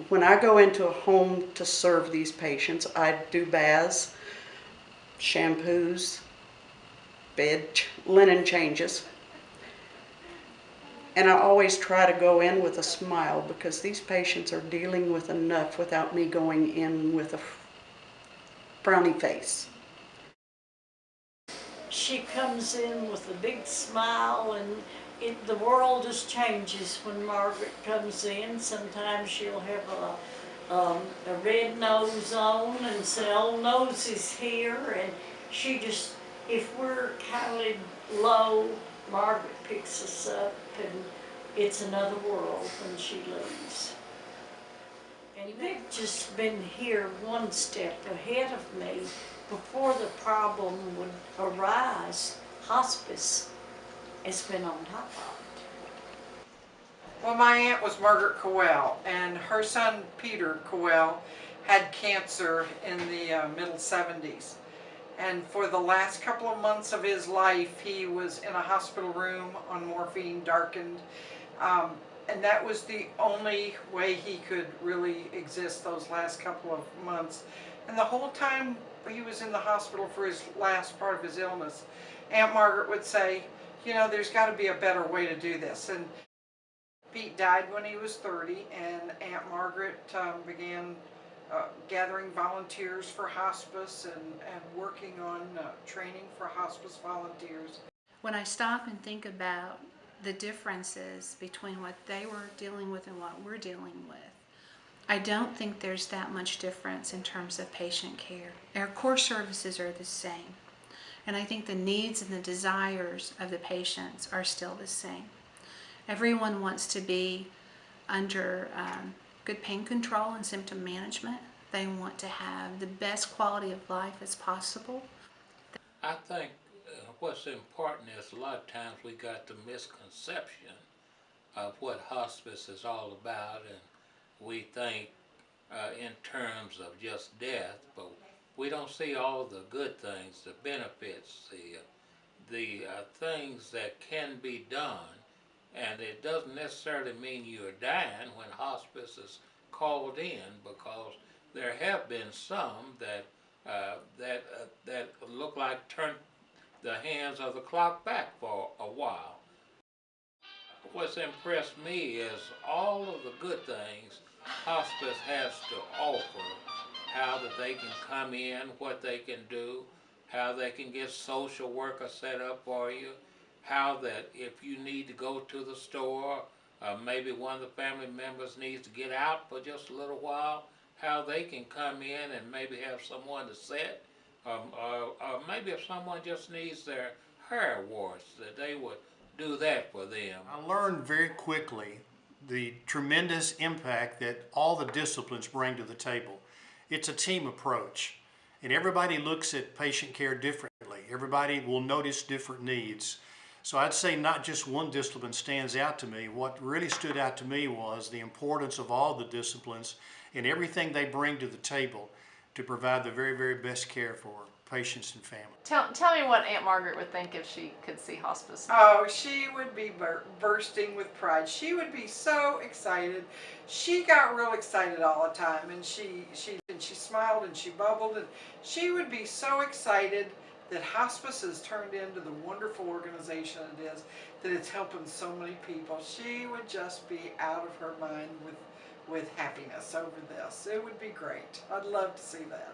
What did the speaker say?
when I go into a home to serve these patients, I do baths, shampoos, linen changes. And I always try to go in with a smile because these patients are dealing with enough without me going in with a frowny face. She comes in with a big smile, and the world just changes when Margaret comes in. Sometimes she'll have a red nose on and say, "Old nose is here," and she just, if we're kind of low, Margaret picks us up, and it's another world when she leaves. And they've just been here one step ahead of me. Before the problem would arise, Hospice has been on top of it. Well, my aunt was Margaret Cowell, and her son Peter Cowell had cancer in the middle 70s. And for the last couple of months of his life, he was in a hospital room on morphine, darkened. And that was the only way he could really exist those last couple of months. And the whole time he was in the hospital for his last part of his illness, Aunt Margaret would say, you know, there's got to be a better way to do this. And Pete died when he was 30, and Aunt Margaret began gathering volunteers for hospice and working on training for hospice volunteers. When I stop and think about the differences between what they were dealing with and what we're dealing with, I don't think there's that much difference in terms of patient care. Our core services are the same, and I think the needs and the desires of the patients are still the same. Everyone wants to be under good pain control and symptom management. They want to have the best quality of life as possible. I think what's important is a lot of times we got the misconception of what hospice is all about, and we think in terms of just death, but we don't see all the good things, the benefits, the things that can be done. And it doesn't necessarily mean you're dying when hospice is called in, because there have been some that that look like turned the hands of the clock back for a while. What's impressed me is all of the good things hospice has to offer, how that they can come in, what they can do, how they can get social worker set up for you, how that if you need to go to the store, maybe one of the family members needs to get out for just a little while, how they can come in and maybe have someone to sit, or maybe if someone just needs their hair washed, that they would do that for them. I learned very quickly the tremendous impact that all the disciplines bring to the table. It's a team approach, and everybody looks at patient care differently. Everybody will notice different needs. So I'd say not just one discipline stands out to me. What really stood out to me was the importance of all the disciplines and everything they bring to the table to provide the very, very best care for patients and families. Tell me what Aunt Margaret would think if she could see hospice. Oh, she would be bursting with pride. She would be so excited. She got real excited all the time, and she smiled and she bubbled, and she would be so excited that hospice has turned into the wonderful organization it is, that it's helping so many people. She would just be out of her mind with happiness over this. It would be great. I'd love to see that.